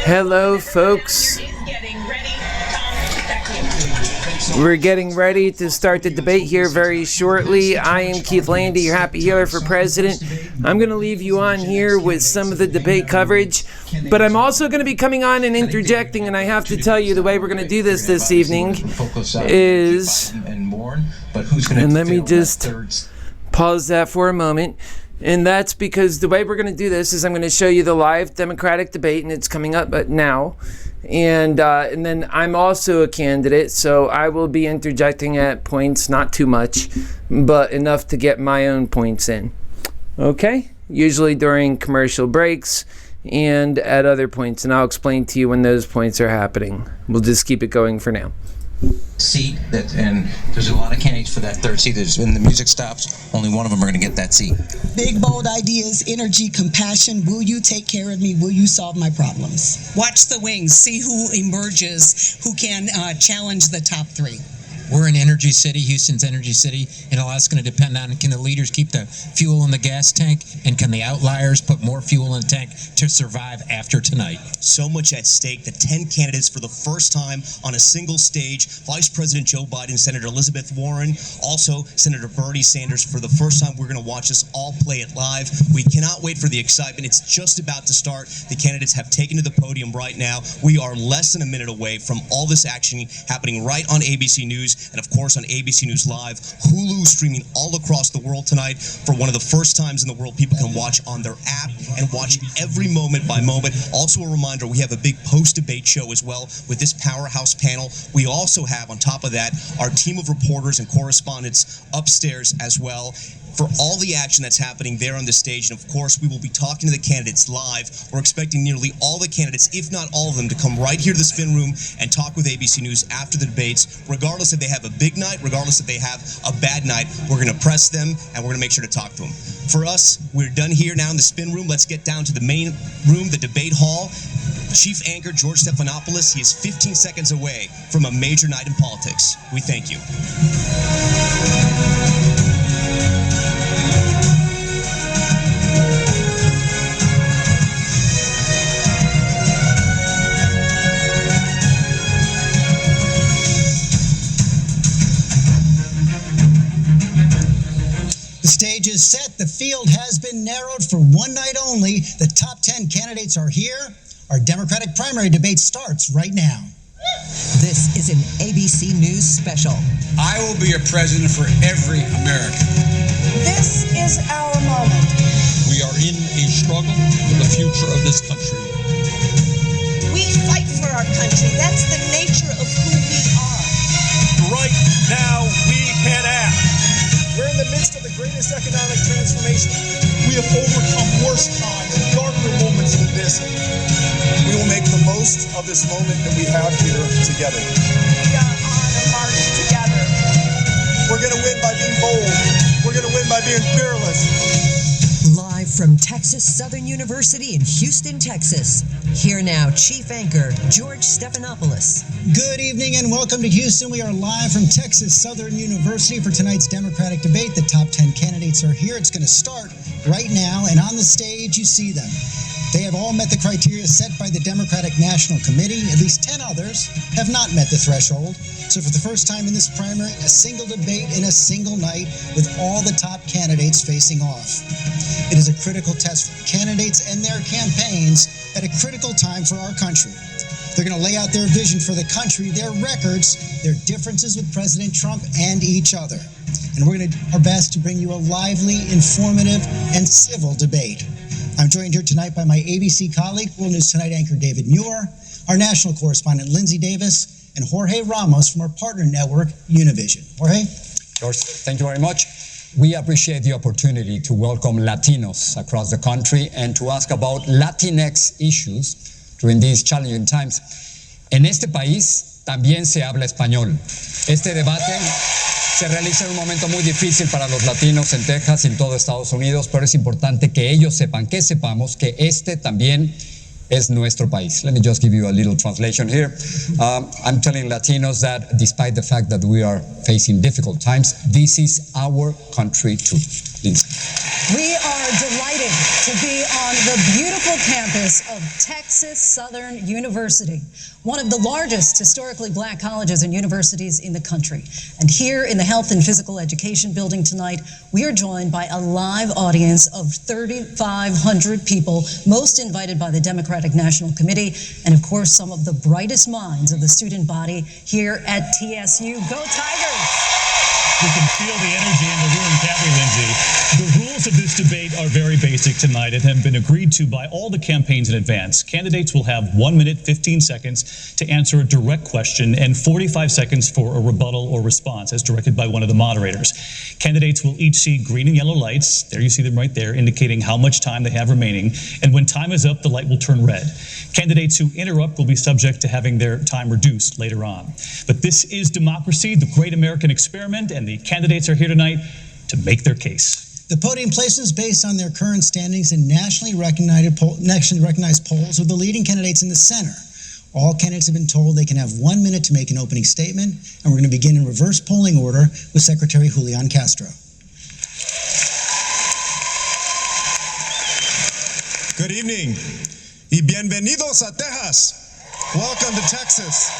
Hello, folks. We're getting ready to start the debate here very shortly. I am Keith Landi, your happy healer for president. I'm going to leave you on here with some of the debate coverage, but I'm also going to be coming on and interjecting, and I have to tell you the way we're going to do this evening is, and let me just pause that for a moment. And that's because the way we're going to do this is I'm going to show you the live Democratic debate, and it's coming up now. And then I'm also a candidate, so I will be interjecting at points, not too much, but enough to get my own points in. Okay? Usually during commercial breaks and at other points, and I'll explain to you when those points are happening. We'll just keep it going for now. Seat that, and there's a lot of candidates for that third seat. When the music stops, only one of them are going to get that seat. Big, bold ideas, energy, compassion. Will you take care of me? Will you solve my problems? Watch the wings. See who emerges, who can challenge the top three. We're an energy city. Houston's energy city, and all that's going to depend on, can the leaders keep the fuel in the gas tank, and can the outliers put more fuel in the tank to survive after tonight? So much at stake. The 10 candidates for the first time on a single stage. Vice President Joe Biden, Senator Elizabeth Warren, also Senator Bernie Sanders. For the first time, we're going to watch this all play it live. We cannot wait for the excitement. It's just about to start. The candidates have taken to the podium right now. We are less than a minute away from all this action happening right on ABC News. And of course on ABC News Live. Hulu streaming all across the world tonight. For one of the first times in the world, people can watch on their app and watch every moment by moment. Also a reminder, we have a big post-debate show as well with this powerhouse panel. We also have, on top of that, our team of reporters and correspondents upstairs as well, for all the action that's happening there on the stage. And of course, we will be talking to the candidates live. We're expecting nearly all the candidates, if not all of them, to come right here to the spin room and talk with ABC News after the debates. Regardless if they have a big night, regardless if they have a bad night, we're going to press them and we're going to make sure to talk to them. For us, we're done here now in the spin room. Let's get down to the main room, the debate hall. Chief anchor George Stephanopoulos, he is 15 seconds away from a major night in politics. We thank you. The stage is set. The field has been narrowed for one night only. The top 10 candidates are here. Our Democratic primary debate starts right now. This is an ABC News special. I will be a president for every American. This is our moment. We are in a struggle for the future of this country. We fight for our country. That's the nature of who we are. Right now, we can act. We're in the midst of the greatest economic transformation. We have overcome worse times, darker moments than this. We will make the most of this moment that we have here together. We are on a march together. We're going to win by being bold. We're going to win by being fearless. Live from Texas Southern University in Houston, Texas. Here now, Chief Anchor George Stephanopoulos. Good evening and welcome to Houston. We are live from Texas Southern University for tonight's Democratic debate. The top 10 candidates are here. It's going to start right now, and on the stage you see them. They have all met the criteria set by the Democratic National Committee. At least 10 others have not met the threshold. So for the first time in this primary, a single debate in a single night with all the top candidates facing off. It is a critical test for candidates and their campaigns at a critical time for our country. They're going to lay out their vision for the country, their records, their differences with President Trump and each other. And we're going to do our best to bring you a lively, informative, and civil debate. I'm joined here tonight by my ABC colleague, World News Tonight anchor David Muir, our national correspondent Lindsay Davis, and Jorge Ramos from our partner network, Univision. Jorge? George, thank you very much. We appreciate the opportunity to welcome Latinos across the country and to ask about Latinx issues during these challenging times. En este país también se habla español. Este debate se realiza en un momento muy difícil para los latinos en Texas y en todo Estados Unidos, pero es importante que ellos sepan, que sepamos que este también es nuestro país. Let me just give you a little translation here. I'm telling Latinos that despite the fact that we are facing difficult times, this is our country too. We are delighted to be on the beautiful campus of Texas Southern University, one of the largest historically black colleges and universities in the country. And here in the Health and Physical Education building tonight, we are joined by a live audience of 3,500 people, most invited by the Democratic National Committee, and of course, some of the brightest minds of the student body here at TSU. Go Tigers! You can feel the energy in the room, can't we, Lindsay? The rules of this debate are very basic tonight and have been agreed to by all the campaigns in advance. Candidates will have 1 minute, 15 seconds to answer a direct question and 45 seconds for a rebuttal or response, as directed by one of the moderators. Candidates will each see green and yellow lights, there you see them right there, indicating how much time they have remaining. And when time is up, the light will turn red. Candidates who interrupt will be subject to having their time reduced later on. But this is democracy, the great American experiment, and the candidates are here tonight to make their case. The podium places based on their current standings in nationally recognized polls with the leading candidates in the center. All candidates have been told they can have 1 minute to make an opening statement, and we're going to begin in reverse polling order with Secretary Julian Castro. Good evening y bienvenidos a Texas. Welcome to Texas.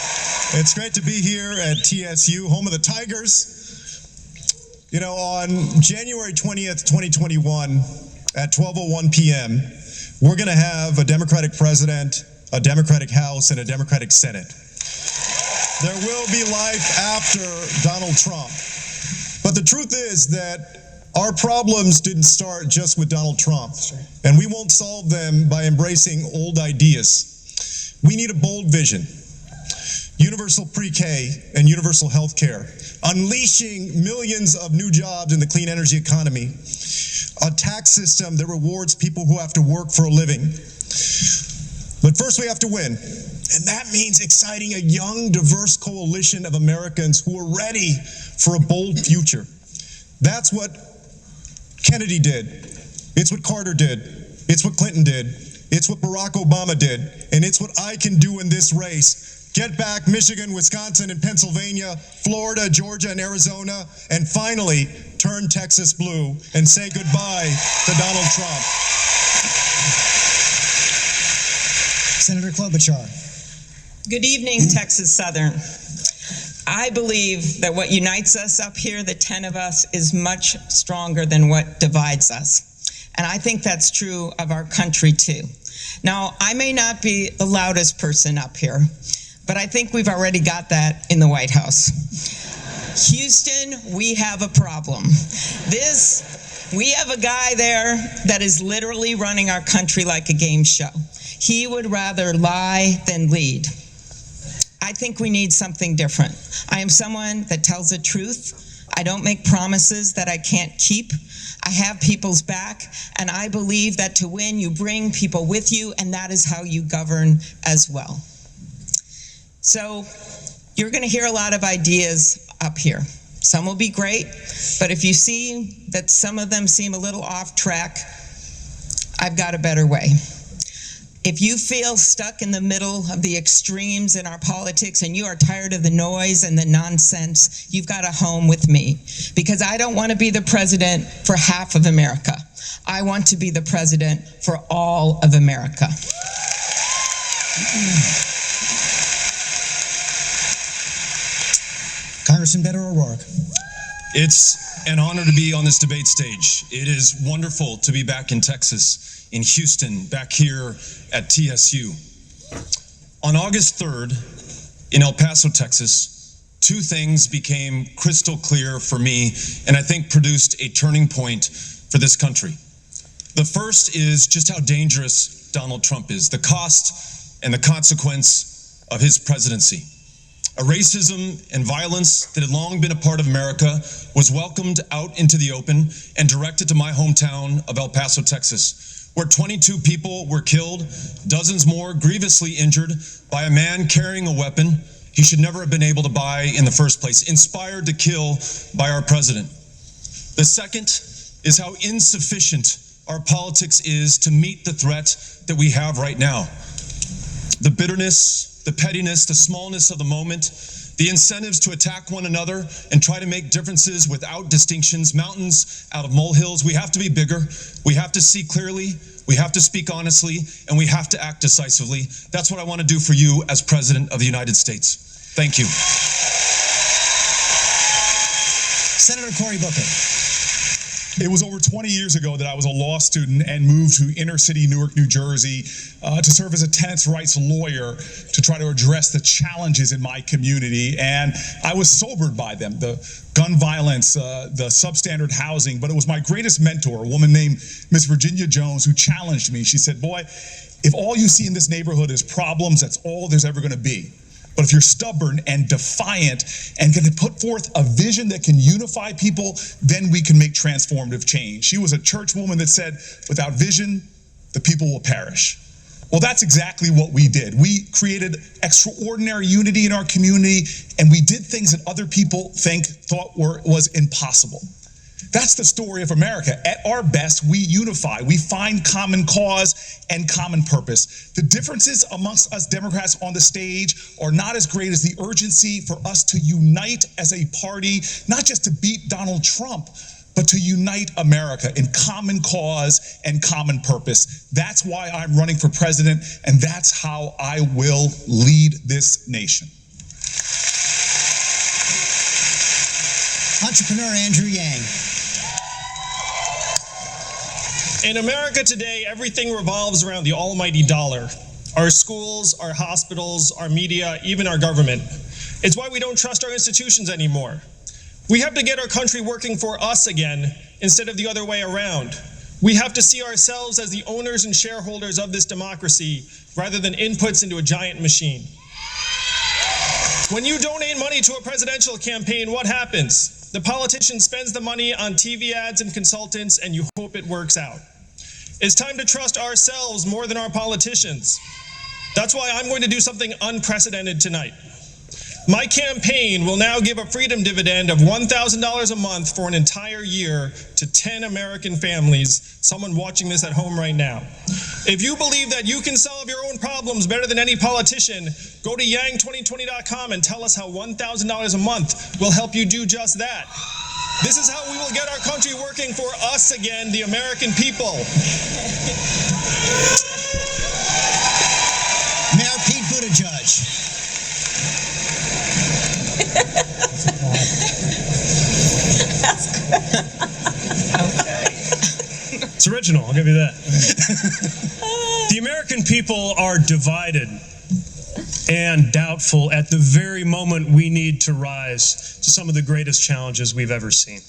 It's great to be here at TSU, home of the Tigers. You know, on January 20th, 2021, at 12:01 p.m., we're going to have a Democratic president, a Democratic House, and a Democratic Senate. There will be life after Donald Trump. But the truth is that our problems didn't start just with Donald Trump, and we won't solve them by embracing old ideas. We need a bold vision. Universal pre-K and universal health care, unleashing millions of new jobs in the clean energy economy, a tax system that rewards people who have to work for a living. But first we have to win, and that means exciting a young, diverse coalition of Americans who are ready for a bold future. That's what Kennedy did. It's what Carter did. It's what Clinton did. It's what Barack Obama did. And it's what I can do in this race. Get back Michigan, Wisconsin, and Pennsylvania, Florida, Georgia, and Arizona, and finally turn Texas blue and say goodbye to Donald Trump. Senator Klobuchar. Good evening, Texas Southern. I believe that what unites us up here, the 10 of us, is much stronger than what divides us. And I think that's true of our country, too. Now, I may not be the loudest person up here, but I think we've already got that in the White House. Houston, we have a problem. We have a guy there that is literally running our country like a game show. He would rather lie than lead. I think we need something different. I am someone that tells the truth. I don't make promises that I can't keep. I have people's back, and I believe that to win, you bring people with you, and that is how you govern as well. So you're going to hear a lot of ideas up here. Some will be great, but if you see that some of them seem a little off track, I've got a better way. If you feel stuck in the middle of the extremes in our politics and you are tired of the noise and the nonsense, you've got a home with me. Because I don't want to be the president for half of America. I want to be the president for all of America. Congressman Beto O'Rourke. It's an honor to be on this debate stage. It is wonderful to be back in Texas, in Houston, back here at TSU. On August 3rd, in El Paso, Texas, two things became crystal clear for me, and I think produced a turning point for this country. The first is just how dangerous Donald Trump is, the cost and the consequence of his presidency. A racism and violence that had long been a part of America was welcomed out into the open and directed to my hometown of El Paso, Texas, where 22 people were killed, dozens more grievously injured by a man carrying a weapon he should never have been able to buy in the first place, inspired to kill by our president. The second is how insufficient our politics is to meet the threat that we have right now. The bitterness, the pettiness, the smallness of the moment, the incentives to attack one another and try to make differences without distinctions, mountains out of molehills. We have to be bigger. We have to see clearly. We have to speak honestly, and we have to act decisively. That's what I want to do for you as President of the United States. Thank you. Senator Cory Booker. It was over 20 years ago that I was a law student and moved to inner city Newark, New Jersey to serve as a tenants' rights lawyer to try to address the challenges in my community. And I was sobered by them, the gun violence, the substandard housing. But it was my greatest mentor, a woman named Miss Virginia Jones, who challenged me. She said, boy, if all you see in this neighborhood is problems, that's all there's ever going to be. But if you're stubborn and defiant and can put forth a vision that can unify people, then we can make transformative change. She was a church woman that said, without vision, the people will perish. Well, that's exactly what we did. We created extraordinary unity in our community, and we did things that other people thought was impossible. That's the story of America. At our best, we unify. We find common cause and common purpose. The differences amongst us Democrats on the stage are not as great as the urgency for us to unite as a party, not just to beat Donald Trump, but to unite America in common cause and common purpose. That's why I'm running for president, and that's how I will lead this nation. Entrepreneur Andrew Yang. In America today, everything revolves around the almighty dollar. Our schools, our hospitals, our media, even our government. It's why we don't trust our institutions anymore. We have to get our country working for us again, instead of the other way around. We have to see ourselves as the owners and shareholders of this democracy, rather than inputs into a giant machine. When you donate money to a presidential campaign, what happens? The politician spends the money on TV ads and consultants, and you hope it works out. It's time to trust ourselves more than our politicians. That's why I'm going to do something unprecedented tonight. My campaign will now give a freedom dividend of $1,000 a month for an entire year to 10 American families, someone watching this at home right now. If you believe that you can solve your own problems better than any politician, go to yang2020.com and tell us how $1,000 a month will help you do just that. This is how we will get our country working for us again, the American people. Mayor Pete Buttigieg. It's original, I'll give you that. The American people are divided and doubtful at the very moment we need to rise to some of the greatest challenges we've ever seen.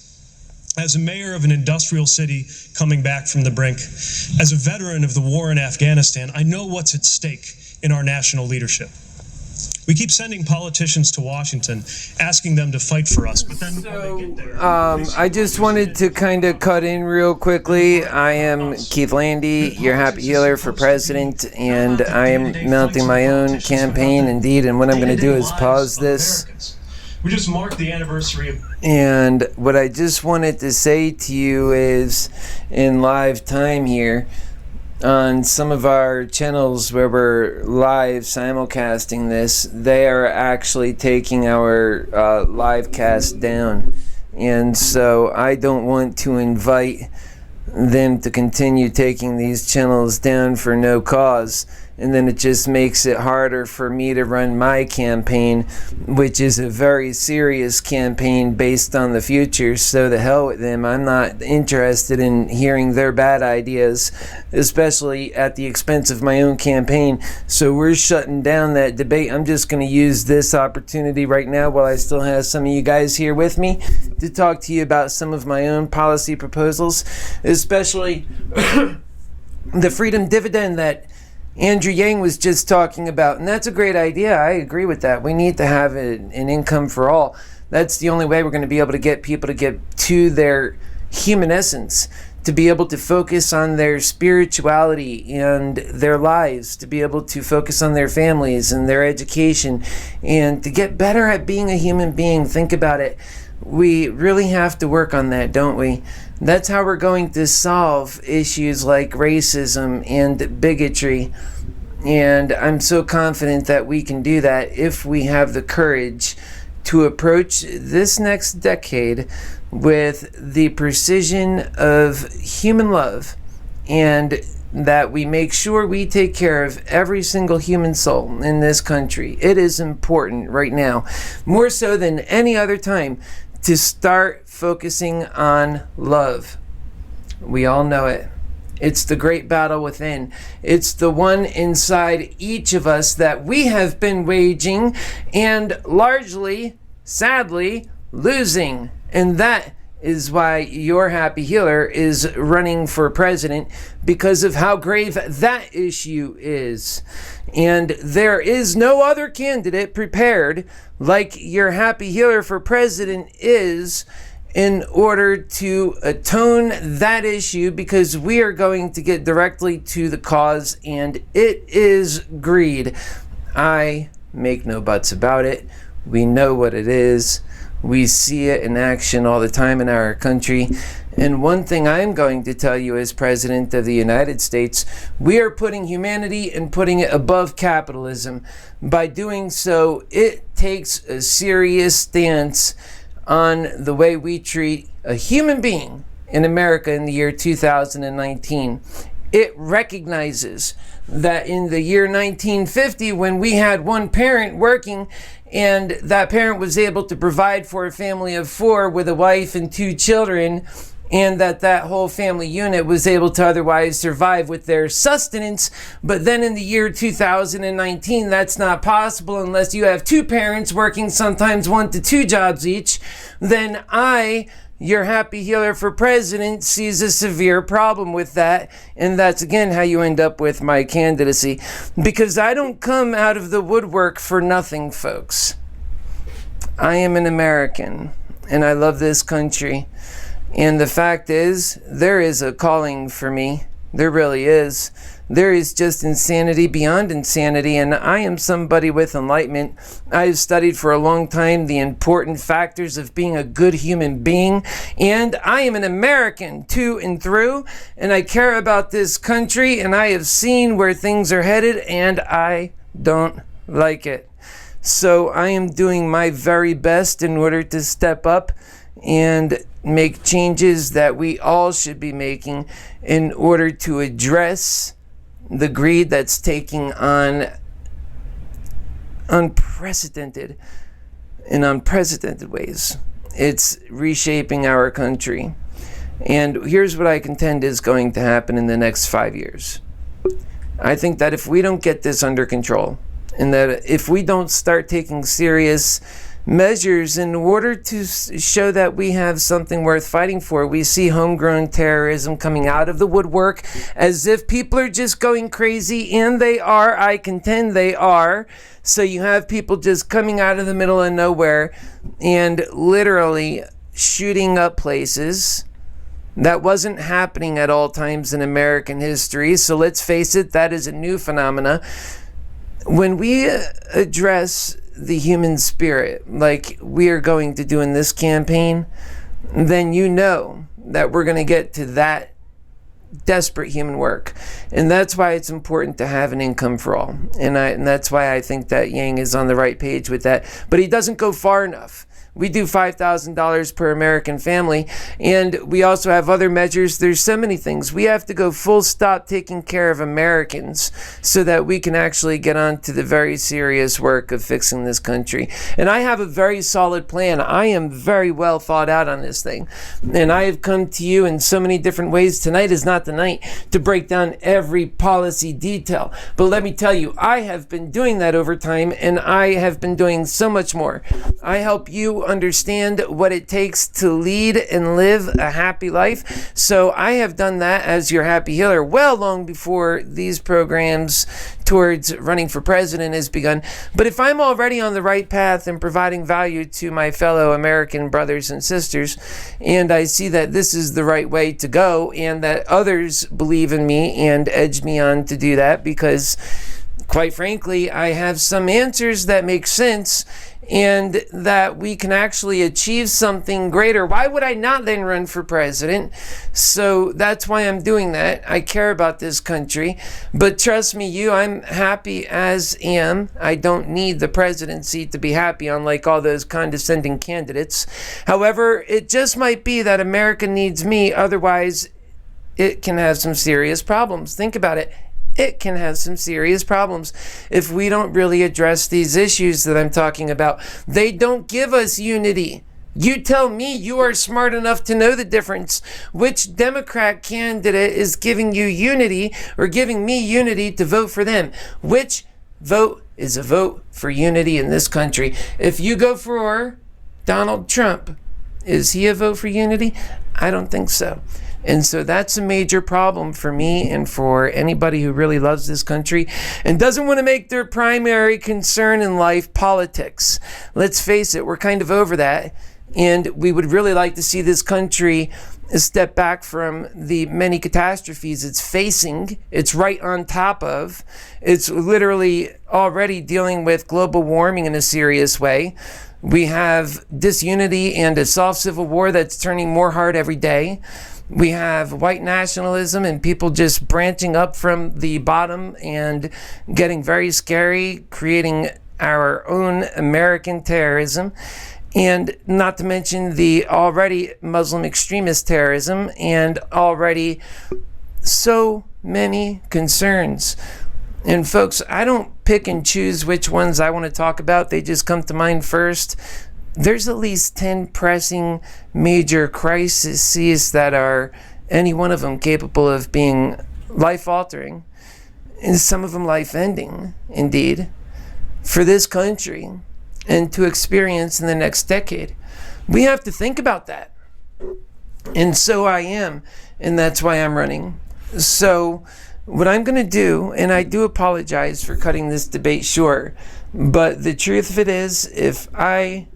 As a mayor of an industrial city coming back from the brink, as a veteran of the war in Afghanistan, I know what's at stake in our national leadership. We keep sending politicians to Washington, asking them to fight for us, but then when they get there... I just wanted to kind of cut in real quickly. I am Keith Landi, your happy healer for president, and I am mounting my own campaign, indeed, and what I'm going to do is pause this. We just marked the anniversary of... And what I just wanted to say to you is, in live time here, on some of our channels where we're live simulcasting this, they are actually taking our live cast down. And so I don't want to invite them to continue taking these channels down for no cause. And then it just makes it harder for me to run my campaign, which is a very serious campaign based on the future. So the hell with them. I'm not interested in hearing their bad ideas, especially at the expense of my own campaign. So we're shutting down that debate. I'm just going to use this opportunity right now while I still have some of you guys here with me to talk to you about some of my own policy proposals, especially the freedom dividend that Andrew Yang was just talking about, and that's a great idea. I agree with that. We need to have an income for all. That's the only way we're going to be able to get people to get to their human essence, to be able to focus on their spirituality and their lives, to be able to focus on their families and their education, and to get better at being a human being. Think about it. We really have to work on that, don't we? That's how we're going to solve issues like racism and bigotry. And I'm so confident that we can do that if we have the courage to approach this next decade with the precision of human love, and that we make sure we take care of every single human soul in this country. It is important right now, more so than any other time, to start focusing on love. We all know it. It's the great battle within. It's the one inside each of us that we have been waging and largely, sadly, losing. And that is why your happy healer is running for president, because of how grave that issue is. And there is no other candidate prepared like your happy healer for president is, in order to atone that issue, because we are going to get directly to the cause, and it is greed. I make no buts about it. We know what it is. We see it in action all the time in our country. And one thing I'm going to tell you as President of the United States, we are putting humanity and putting it above capitalism. By doing so, it takes a serious stance on the way we treat a human being in America in the year 2019. It recognizes that in the year 1950, when we had one parent working, and that parent was able to provide for a family of 4 with a wife and 2 children, and that whole family unit was able to otherwise survive with their sustenance. But then in the year 2019, that's not possible unless you have 2 parents working sometimes 1 to 2 jobs each. Then your happy healer for president, sees a severe problem with that. And that's again how you end up with my candidacy. Because I don't come out of the woodwork for nothing, folks. I am an American, and I love this country. And the fact is, there is a calling for me. There really is. There is just insanity beyond insanity, and I am somebody with enlightenment. I have studied for a long time the important factors of being a good human being, and I am an American to and through, and I care about this country, and I have seen where things are headed, and I don't like it. So I am doing my very best in order to step up and make changes that we all should be making in order to address the greed that's taking on unprecedented ways. It's reshaping our country. And here's what I contend is going to happen in the next 5 years. I think that if we don't get this under control, and that if we don't start taking serious measures in order to show that we have something worth fighting for, we see homegrown terrorism coming out of the woodwork as if people are just going crazy, and they are. I contend they are. So you have people just coming out of the middle of nowhere and literally shooting up places. That wasn't happening at all times in American history. So let's face it, that is a new phenomena. When we address the human spirit like we are going to do in this campaign, then you know that we're going to get to that desperate human work. And that's why it's important to have an income for all. And that's why I think that Yang is on the right page with that. But he doesn't go far enough. We do $5,000 per American family, and we also have other measures. There's so many things. We have to go full stop taking care of Americans so that we can actually get on to the very serious work of fixing this country. And I have a very solid plan. I am very well thought out on this thing. And I have come to you in so many different ways. Tonight is not the night to break down every policy detail. But let me tell you, I have been doing that over time, and I have been doing so much more. I help you understand what it takes to lead and live a happy life. So I have done that as your happy healer well long before these programs towards running for president has begun. But if I'm already on the right path and providing value to my fellow American brothers and sisters, and I see that this is the right way to go, and that others believe in me and edge me on to do that, because quite frankly, I have some answers that make sense and that we can actually achieve something greater. Why would I not then run for president? So that's why I'm doing that. I care about this country. But trust me, I'm happy as am. I don't need the presidency to be happy, unlike all those condescending candidates. However, it just might be that America needs me. Otherwise, it can have some serious problems. Think about it. It can have some serious problems if we don't really address these issues that I'm talking about. They don't give us unity. You tell me you are smart enough to know the difference. Which Democrat candidate is giving you unity or giving me unity to vote for them? Which vote is a vote for unity in this country? If you go for Donald Trump, is he a vote for unity? I don't think so. And so that's a major problem for me and for anybody who really loves this country and doesn't want to make their primary concern in life politics. Let's face it, we're kind of over that. And we would really like to see this country step back from the many catastrophes it's facing. It's right on top of. It's literally already dealing with global warming in a serious way. We have disunity and a soft civil war that's turning more hard every day. We have white nationalism and people just branching up from the bottom and getting very scary, creating our own American terrorism. And not to mention the already Muslim extremist terrorism and already so many concerns. And folks, I don't pick and choose which ones I want to talk about. They just come to mind first. There's at least 10 pressing major crises that are, any one of them, capable of being life-altering, and some of them life-ending, indeed, for this country and to experience in the next decade. We have to think about that. And so I am, and that's why I'm running. So what I'm going to do, and I do apologize for cutting this debate short, but the truth of it is, if I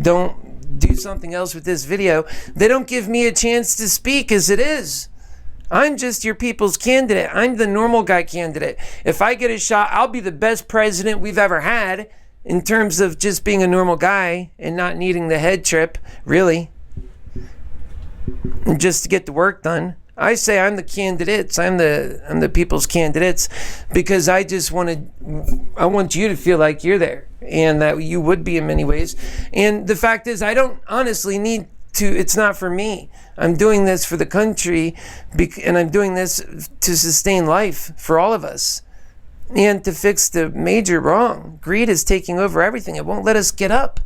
don't do something else with this video, they don't give me a chance to speak as it is. I'm just your people's candidate. I'm the normal guy candidate. If I get a shot, I'll be the best president we've ever had in terms of just being a normal guy and not needing the head trip, really, just to get the work done. I say I'm the candidates. I'm the people's candidates because I want you to feel like you're there and that you would be in many ways. And the fact is, I don't honestly need to. It's not for me. I'm doing this for the country, and I'm doing this to sustain life for all of us and to fix the major wrong. Greed is taking over everything. It won't let us get up.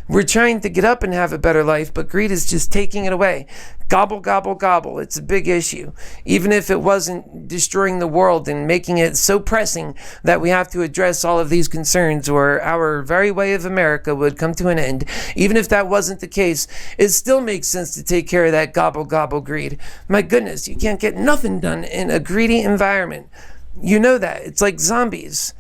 We're trying to get up and have a better life, but greed is just taking it away. Gobble, gobble, gobble. It's a big issue. Even if it wasn't destroying the world and making it so pressing that we have to address all of these concerns or our very way of America would come to an end, even if that wasn't the case, it still makes sense to take care of that gobble, gobble greed. My goodness, you can't get nothing done in a greedy environment. You know that. It's like zombies.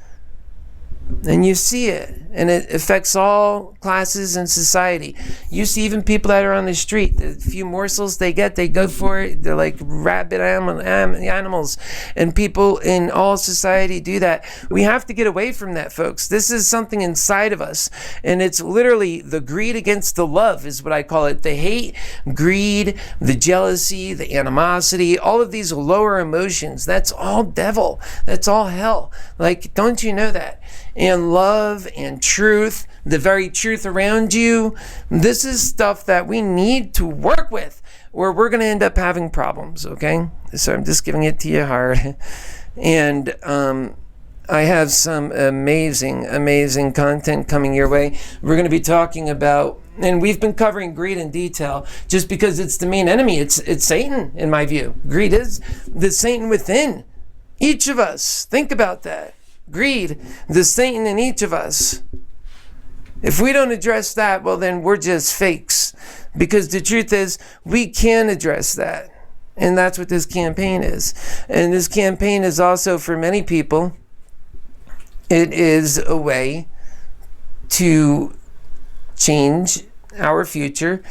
And you see it, and it affects all classes in society. You see even people that are on the street, the few morsels they get, they go for it. They're like rabid animals, and people in all society do that. We have to get away from that, folks. This is something inside of us, and it's literally the greed against the love is what I call it. The hate, greed, the jealousy, the animosity, all of these lower emotions, that's all devil. That's all hell. Like, don't you know that? And love and truth, the very truth around you, this is stuff that we need to work with or we're going to end up having problems, okay? So I'm just giving it to you hard. And I have some amazing, amazing content coming your way. We're going to be talking about, and we've been covering greed in detail just because it's the main enemy. It's Satan, in my view. Greed is the Satan within each of us. Think about that. Greed, the Satan in each of us. If we don't address that, well, then we're just fakes. Because the truth is, we can address that. And that's what this campaign is. And this campaign is also, for many people, it is a way to change our future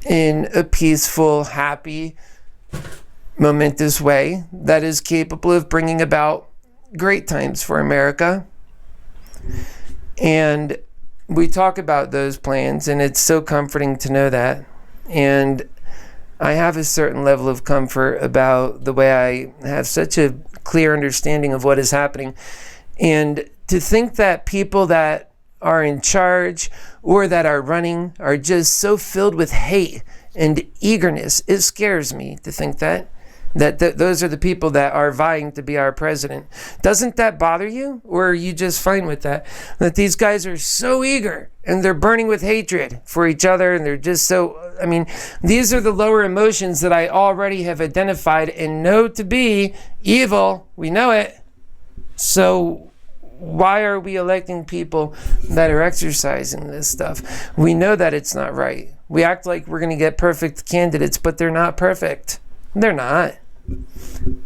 in a peaceful, happy, momentous way that is capable of bringing about great times for America. And we talk about those plans, and it's so comforting to know that. And I have a certain level of comfort about the way I have such a clear understanding of what is happening. And to think that people that are in charge or that are running are just so filled with hate and eagerness, it scares me to think that those are the people that are vying to be our president. Doesn't that bother you? Or are you just fine with that? That these guys are so eager and they're burning with hatred for each other, and they're just so, I mean, these are the lower emotions that I already have identified and know to be evil. We know it. So why are we electing people that are exercising this stuff? We know that it's not right. We act like we're going to get perfect candidates, but they're not perfect. They're not.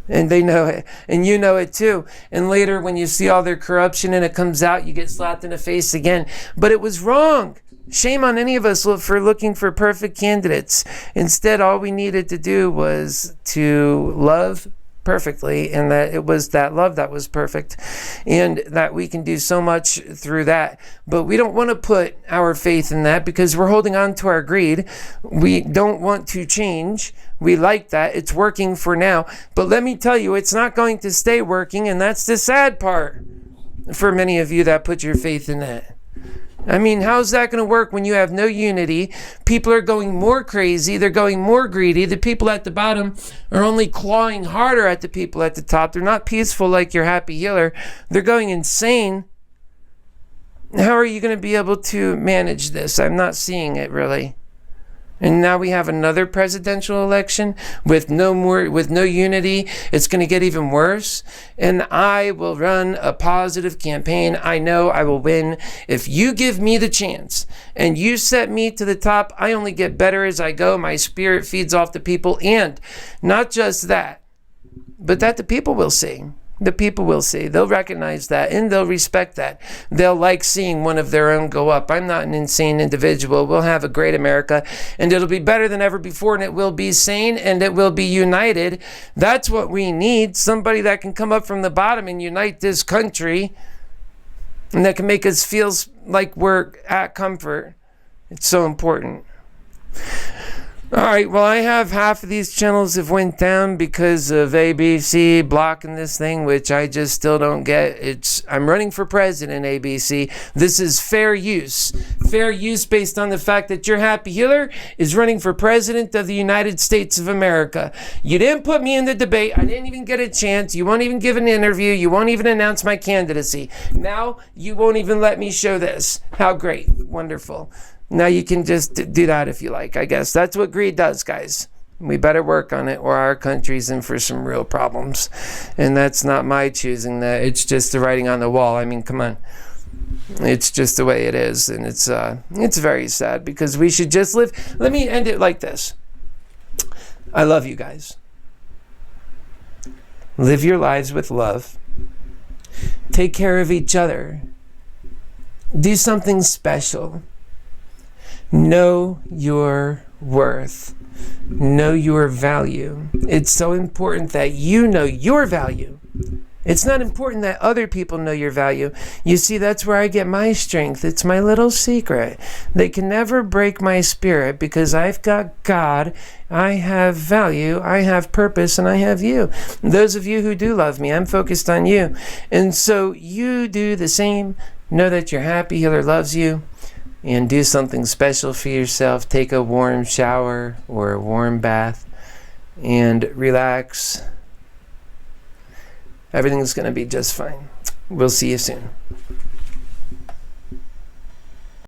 And they know it. And you know it too. And later when you see all their corruption and it comes out, you get slapped in the face again. But it was wrong. Shame on any of us for looking for perfect candidates. Instead, all we needed to do was to love perfectly, and that it was that love that was perfect, and that we can do so much through that. But we don't want to put our faith in that because we're holding on to our greed. We don't want to change. We like that. It's working for now. But let me tell you, it's not going to stay working, and that's the sad part for many of you that put your faith in that. I mean, how's that going to work when you have no unity? People are going more crazy. They're going more greedy. The people at the bottom are only clawing harder at the people at the top. They're not peaceful like your happy healer. They're going insane. How are you going to be able to manage this? I'm not seeing it really. And now we have another presidential election with no unity. It's going to get even worse. And I will run a positive campaign. I know I will win. If you give me the chance and you set me to the top, I only get better as I go. My spirit feeds off the people. And not just that, but that the people will see. The people will see. They'll recognize that and they'll respect that. They'll like seeing one of their own go up. I'm not an insane individual. We'll have a great America, and it'll be better than ever before, and it will be sane and it will be united. That's what we need. Somebody that can come up from the bottom and unite this country, and that can make us feel like we're at comfort. It's so important. All right, well, I have half of these channels have went down because of ABC blocking this thing, which I just still don't get. I'm running for president, ABC. This is fair use. Fair use based on the fact that your happy healer is running for president of the United States of America. You didn't put me in the debate. I didn't even get a chance. You won't even give an interview. You won't even announce my candidacy. Now you won't even let me show this. How great. Wonderful. Now you can just do that if you like, I guess. That's what greed does, guys. We better work on it, or our country's in for some real problems. And that's not my choosing that. It's just the writing on the wall. I mean, come on. It's just the way it is. And it's very sad because we should just live. Let me end it like this. I love you guys. Live your lives with love. Take care of each other. Do something special. Know your worth. Know your value. It's so important that you know your value. It's not important that other people know your value. You see, that's where I get my strength. It's my little secret. They can never break my spirit because I've got God, I have value, I have purpose, and I have you. Those of you who do love me, I'm focused on you. And so you do the same. Know that your happy healer loves you. And do something special for yourself. Take a warm shower or a warm bath and relax. Everything's going to be just fine. We'll see you soon.